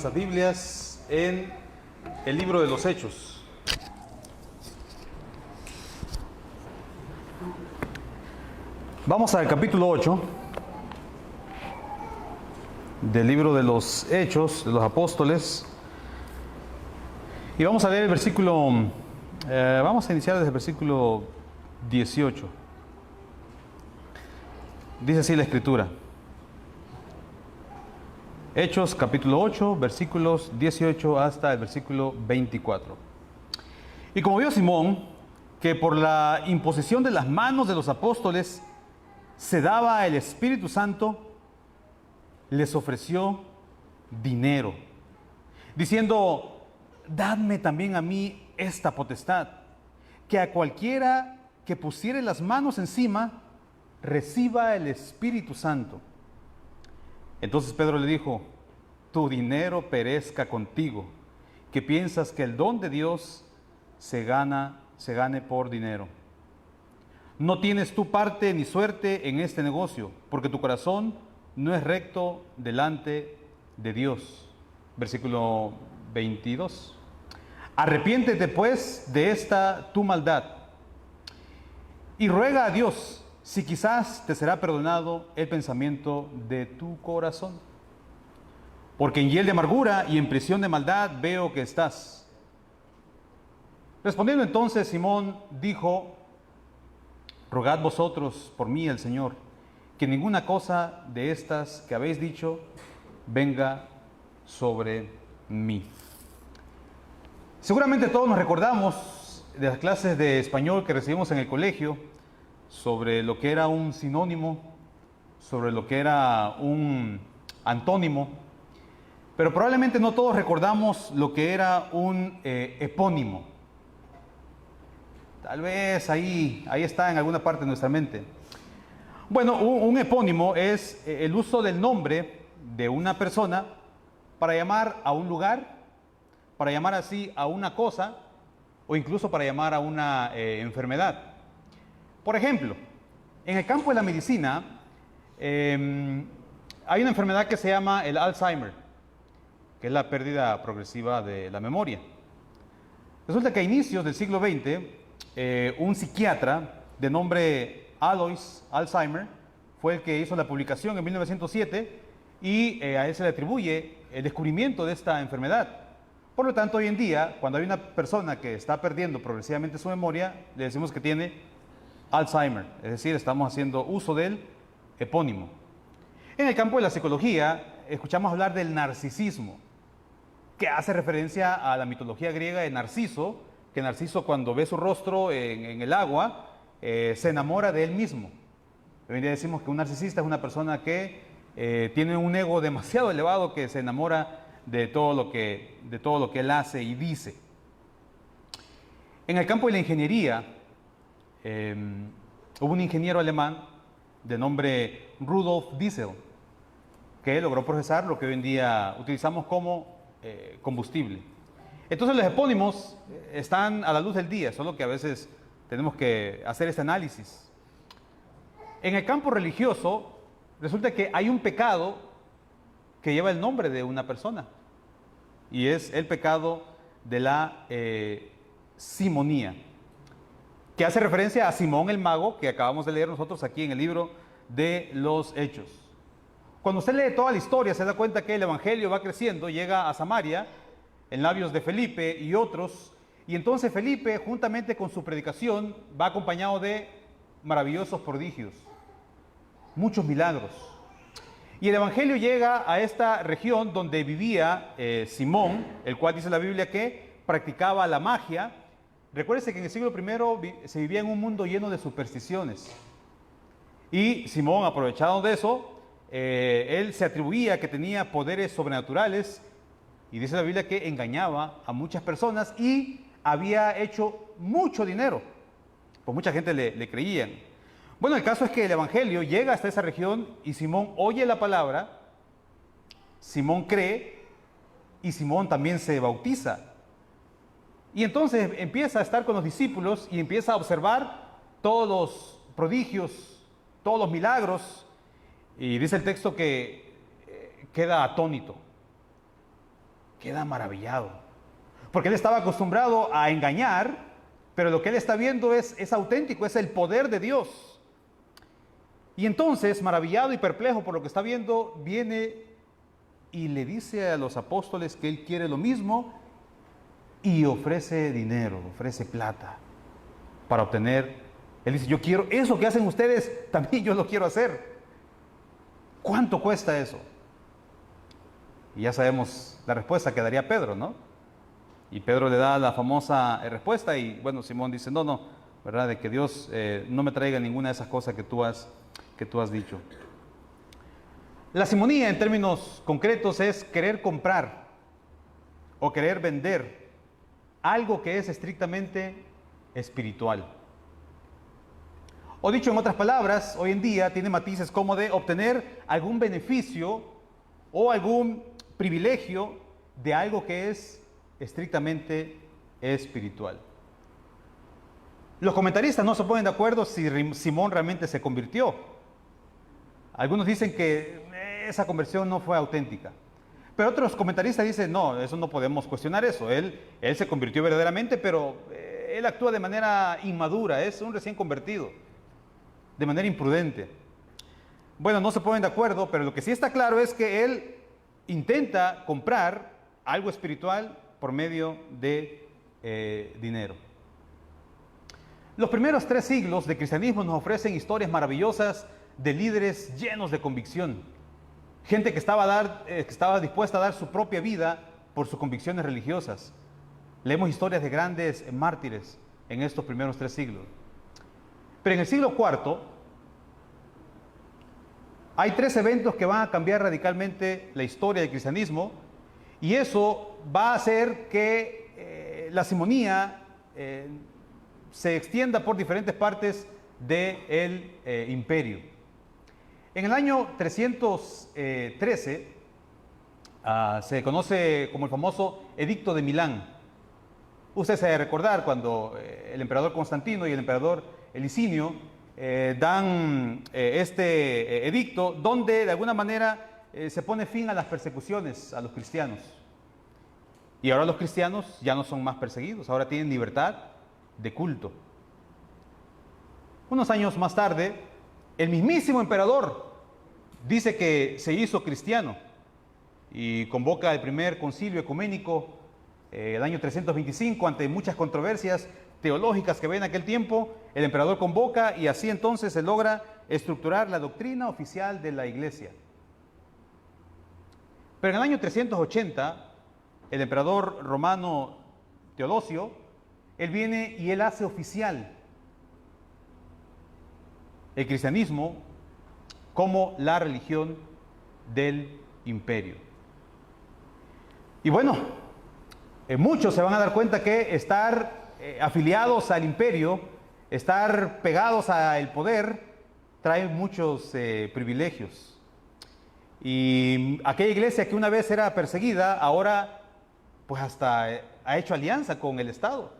Las Biblias en el libro de los Hechos. Vamos al capítulo 8 del libro de los Hechos de los Apóstoles y vamos a leer el versículo, vamos a iniciar desde el versículo 18. Dice así la Escritura. Hechos capítulo 8, versículos 18 hasta el versículo 24. Y como vio Simón que por la imposición de las manos de los apóstoles se daba el Espíritu Santo, les ofreció dinero, diciendo: dadme también a mí esta potestad, que a cualquiera que pusiere las manos encima, reciba el Espíritu Santo. Entonces Pedro le dijo: tu dinero perezca contigo, que piensas que el don de Dios se gane por dinero. No tienes tú parte ni suerte en este negocio, porque tu corazón no es recto delante de Dios. Versículo 22. Arrepiéntete pues de esta tu maldad y ruega a Dios si quizás te será perdonado el pensamiento de tu corazón. Porque en hiel de amargura y en prisión de maldad veo que estás. Respondiendo entonces Simón dijo: rogad vosotros por mí al Señor, que ninguna cosa de estas que habéis dicho venga sobre mí. Seguramente todos nos recordamos de las clases de español que recibimos en el colegio, sobre lo que era un sinónimo, sobre lo que era un antónimo, pero probablemente no todos recordamos lo que era un epónimo. Tal vez ahí está en alguna parte de nuestra mente. Bueno, un epónimo es el uso del nombre de una persona para llamar a un lugar, para llamar así a una cosa o incluso para llamar a una enfermedad. Por ejemplo, en el campo de la medicina hay una enfermedad que se llama el Alzheimer, que es la pérdida progresiva de la memoria. Resulta que a inicios del siglo XX, un psiquiatra de nombre Alois Alzheimer fue el que hizo la publicación en 1907 y a él se le atribuye el descubrimiento de esta enfermedad. Por lo tanto, hoy en día, cuando hay una persona que está perdiendo progresivamente su memoria, le decimos que tiene Alzheimer, es decir, estamos haciendo uso del epónimo. En el campo de la psicología, escuchamos hablar del narcisismo, que hace referencia a la mitología griega de Narciso, que Narciso, cuando ve su rostro en el agua, se enamora de él mismo. Hoy en día decimos que un narcisista es una persona que tiene un ego demasiado elevado, que se enamora de todo lo que él hace y dice. En el campo de la ingeniería, hubo un ingeniero alemán de nombre Rudolf Diesel que logró procesar lo que hoy en día utilizamos como combustible. Entonces los epónimos están a la luz del día, solo que a veces tenemos que hacer este análisis. En el campo religioso resulta que hay un pecado que lleva el nombre de una persona y es el pecado de la simonía, que hace referencia a Simón el mago, que acabamos de leer nosotros aquí en el libro de los Hechos. Cuando usted lee toda la historia, se da cuenta que el evangelio va creciendo, llega a Samaria, en labios de Felipe y otros, y entonces Felipe, juntamente con su predicación, va acompañado de maravillosos prodigios, muchos milagros. Y el evangelio llega a esta región donde vivía Simón, el cual dice la Biblia que practicaba la magia. Recuérdese que en el siglo I se vivía en un mundo lleno de supersticiones. Y Simón, aprovechado de eso, él se atribuía que tenía poderes sobrenaturales. Y dice la Biblia que engañaba a muchas personas y había hecho mucho dinero. Pues mucha gente le creía. Bueno, el caso es que el evangelio llega hasta esa región y Simón oye la palabra, Simón cree y Simón también se bautiza. Y entonces empieza a estar con los discípulos y empieza a observar todos los prodigios, todos los milagros. Y dice el texto que queda atónito. queda maravillado, porque él estaba acostumbrado a engañar, pero lo que él está viendo es auténtico, es el poder de Dios. Y entonces, maravillado y perplejo por lo que está viendo, viene y le dice a los apóstoles que él quiere lo mismo y ofrece dinero, ofrece plata para obtener. Él dice, yo quiero eso que hacen ustedes, también yo lo quiero hacer. ¿Cuánto cuesta eso? Y ya sabemos la respuesta que daría Pedro, ¿no? Y Pedro le da la famosa respuesta y bueno, Simón dice, no, ¿verdad? De que Dios no me traiga ninguna de esas cosas que tú has dicho. La simonía en términos concretos es querer comprar o querer vender algo que es estrictamente espiritual. O dicho en otras palabras, hoy en día tiene matices como de obtener algún beneficio o algún privilegio de algo que es estrictamente espiritual. Los comentaristas no se ponen de acuerdo si Simón realmente se convirtió. Algunos dicen que esa conversión no fue auténtica. Pero otros comentaristas dicen, no, eso no podemos cuestionar eso. Él se convirtió verdaderamente, pero él actúa de manera inmadura, es un recién convertido, de manera imprudente. Bueno, no se ponen de acuerdo, pero lo que sí está claro es que él intenta comprar algo espiritual por medio de dinero. Los primeros 3 siglos de cristianismo nos ofrecen historias maravillosas de líderes llenos de convicción. Gente que estaba dispuesta a dar su propia vida por sus convicciones religiosas. Leemos historias de grandes mártires en estos primeros 3 siglos. Pero en el siglo IV hay 3 eventos que van a cambiar radicalmente la historia del cristianismo y eso va a hacer que la simonía se extienda por diferentes partes del imperio. En el año 313 se conoce como el famoso Edicto de Milán. Usted se debe recordar cuando el emperador Constantino y el emperador Licinio dan este edicto donde de alguna manera se pone fin a las persecuciones a los cristianos. Y ahora los cristianos ya no son más perseguidos, ahora tienen libertad de culto. Unos años más tarde, el mismísimo emperador dice que se hizo cristiano y convoca el primer concilio ecuménico el año 325 ante muchas controversias teológicas que había en aquel tiempo. El emperador convoca y así entonces se logra estructurar la doctrina oficial de la iglesia. Pero en el año 380, el emperador romano Teodosio, él viene y él hace oficial el cristianismo como la religión del imperio. Y bueno, muchos se van a dar cuenta que estar afiliados al imperio, estar pegados al poder, trae muchos privilegios. Y aquella iglesia que una vez era perseguida, ahora pues hasta ha hecho alianza con el Estado,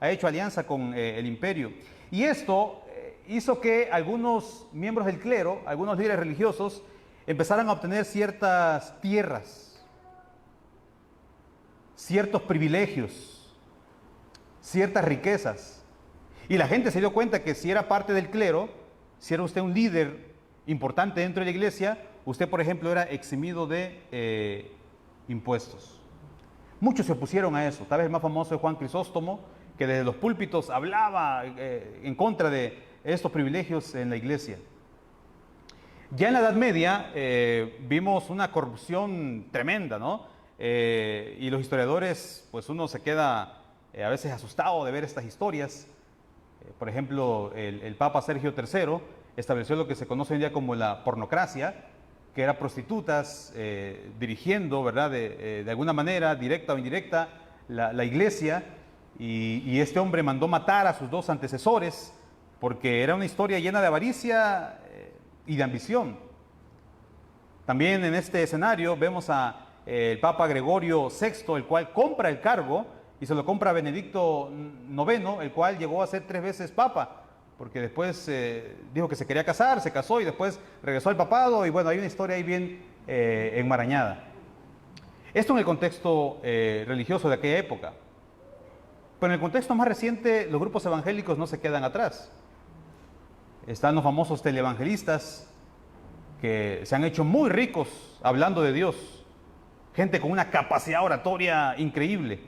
ha hecho alianza con el imperio. Y esto hizo que algunos miembros del clero, algunos líderes religiosos, empezaran a obtener ciertas tierras, ciertos privilegios, ciertas riquezas. Y la gente se dio cuenta que si era parte del clero, si era usted un líder importante dentro de la iglesia, usted, por ejemplo, era eximido de impuestos. Muchos se opusieron a eso. Tal vez el más famoso es Juan Crisóstomo, que desde los púlpitos hablaba en contra de estos privilegios en la iglesia. Ya en la Edad Media vimos una corrupción tremenda, ¿no? Y los historiadores, pues uno se queda a veces asustado de ver estas historias. Por ejemplo, el Papa Sergio III estableció lo que se conoce hoy en día como la pornocracia, que era prostitutas dirigiendo, ¿verdad? De alguna manera, directa o indirecta, la iglesia. Y este hombre mandó matar a sus 2 antecesores porque era una historia llena de avaricia y de ambición. También en este escenario vemos el Papa Gregorio VI, el cual compra el cargo y se lo compra a Benedicto IX, el cual llegó a ser 3 veces papa, porque después dijo que se quería casar, se casó y después regresó al papado y bueno, hay una historia ahí bien enmarañada. Esto en el contexto religioso de aquella época. Pero en el contexto más reciente, los grupos evangélicos no se quedan atrás. Están los famosos televangelistas que se han hecho muy ricos hablando de Dios. Gente con una capacidad oratoria increíble,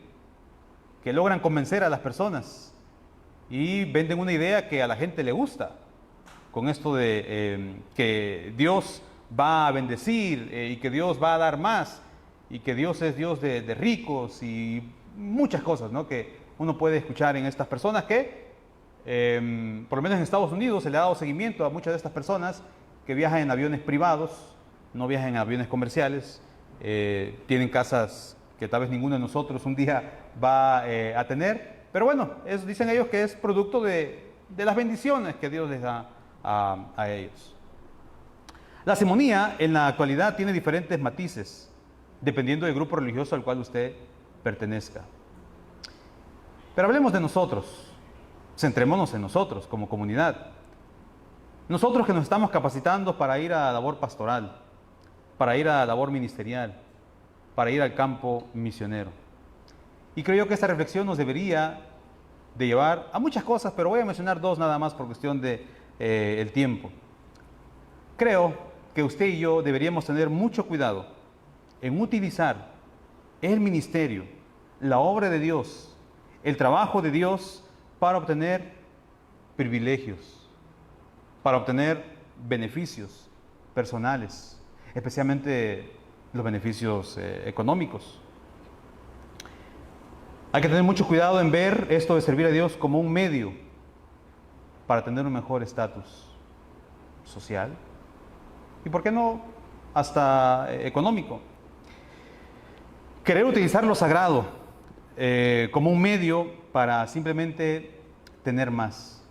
que logran convencer a las personas y venden una idea que a la gente le gusta. Con esto de que Dios va a bendecir y que Dios va a dar más y que Dios es Dios de ricos y muchas cosas, ¿no?, que uno puede escuchar en estas personas que, por lo menos en Estados Unidos, se le ha dado seguimiento a muchas de estas personas que viajan en aviones privados, no viajan en aviones comerciales, tienen casas que tal vez ninguno de nosotros un día va a tener, pero bueno, dicen ellos que es producto de las bendiciones que Dios les da a ellos. La simonía en la actualidad tiene diferentes matices, dependiendo del grupo religioso al cual usted pertenezca. Pero hablemos de nosotros, centrémonos en nosotros como comunidad. Nosotros que nos estamos capacitando para ir a la labor pastoral, para ir a la labor ministerial, para ir al campo misionero. Y creo yo que esta reflexión nos debería de llevar a muchas cosas, pero voy a mencionar dos nada más por cuestión de el tiempo. Creo que usted y yo deberíamos tener mucho cuidado en utilizar el ministerio, la obra de Dios, el trabajo de Dios para obtener privilegios, para obtener beneficios personales, especialmente los beneficios económicos. Hay que tener mucho cuidado en ver esto de servir a Dios como un medio para tener un mejor estatus social y, ¿por qué no?, hasta económico. Querer utilizar lo sagrado como un medio para simplemente tener más.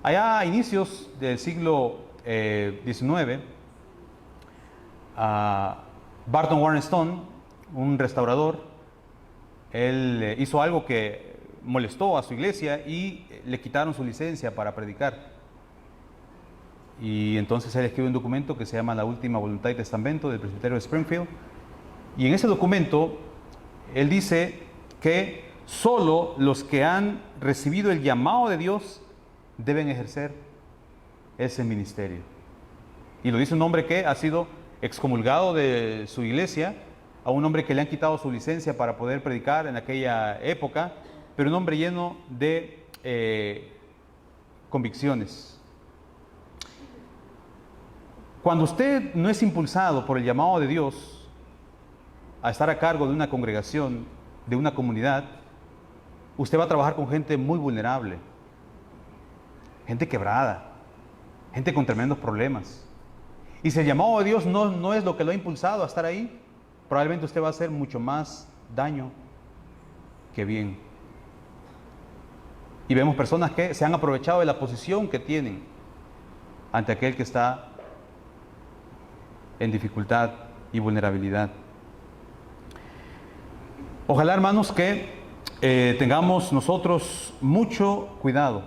Allá a inicios del siglo XIX, Barton Warren Stone, un restaurador, él hizo algo que molestó a su iglesia y le quitaron su licencia para predicar. Y entonces él escribe un documento que se llama La Última Voluntad y Testamento del Presbiterio de Springfield. Y en ese documento él dice que solo los que han recibido el llamado de Dios deben ejercer ese ministerio. Y lo dice un hombre que ha sido excomulgado de su iglesia, a un hombre que le han quitado su licencia para poder predicar en aquella época, pero un hombre lleno de convicciones. Cuando usted no es impulsado por el llamado de Dios a estar a cargo de una congregación, de una comunidad, usted va a trabajar con gente muy vulnerable, gente quebrada, gente con tremendos problemas. Y si el llamado de Dios no es lo que lo ha impulsado a estar ahí, probablemente usted va a hacer mucho más daño que bien. Y vemos personas que se han aprovechado de la posición que tienen ante aquel que está en dificultad y vulnerabilidad. Ojalá, hermanos, que tengamos nosotros mucho cuidado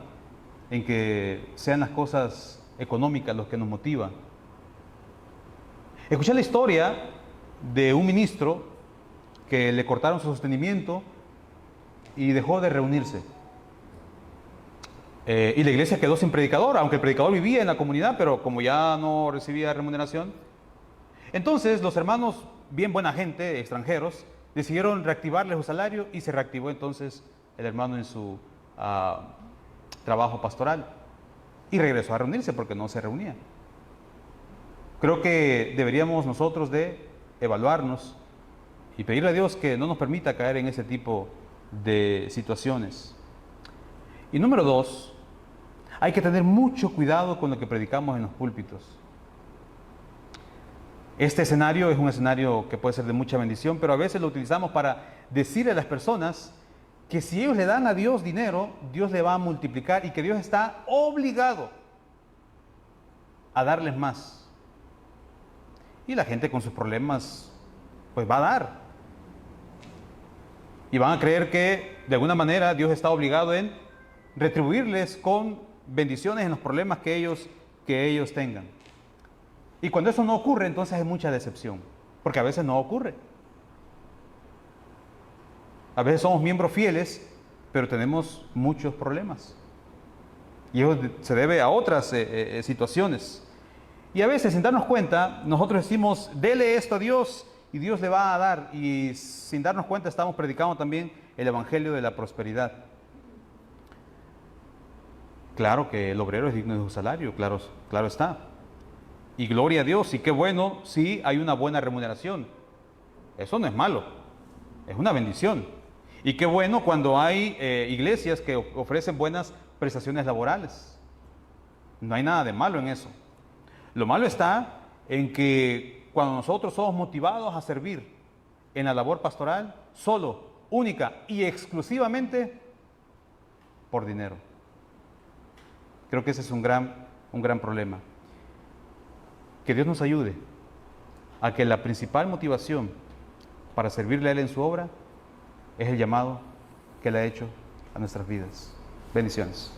en que sean las cosas económicas los que nos motivan. Escuché la historia de un ministro que le cortaron su sostenimiento y dejó de reunirse. Y la iglesia quedó sin predicador, aunque el predicador vivía en la comunidad, pero como ya no recibía remuneración. Entonces los hermanos, bien buena gente, extranjeros, decidieron reactivarle su salario y se reactivó entonces el hermano en su trabajo pastoral y regresó a reunirse porque no se reunía. Creo que deberíamos nosotros de evaluarnos y pedirle a Dios que no nos permita caer en ese tipo de situaciones. Y número dos, hay que tener mucho cuidado con lo que predicamos en los púlpitos. Este escenario es un escenario que puede ser de mucha bendición, pero a veces lo utilizamos para decirle a las personas que si ellos le dan a Dios dinero, Dios le va a multiplicar y que Dios está obligado a darles más. Y la gente con sus problemas, pues va a dar. Y van a creer que de alguna manera Dios está obligado en retribuirles con bendiciones en los problemas que ellos tengan. Y cuando eso no ocurre, entonces hay mucha decepción. porque a veces no ocurre. A veces somos miembros fieles, pero tenemos muchos problemas. Y eso se debe a otras situaciones. Y a veces, sin darnos cuenta, nosotros decimos, dele esto a Dios y Dios le va a dar. Y sin darnos cuenta estamos predicando también el evangelio de la prosperidad. Claro que el obrero es digno de su salario, claro, claro está. Y gloria a Dios, y qué bueno si hay una buena remuneración. Eso no es malo, es una bendición. Y qué bueno cuando hay iglesias que ofrecen buenas prestaciones laborales. No hay nada de malo en eso. Lo malo está en que cuando nosotros somos motivados a servir en la labor pastoral, solo, única y exclusivamente por dinero. Creo que ese es un gran problema. Que Dios nos ayude a que la principal motivación para servirle a Él en su obra es el llamado que Él ha hecho a nuestras vidas. Bendiciones.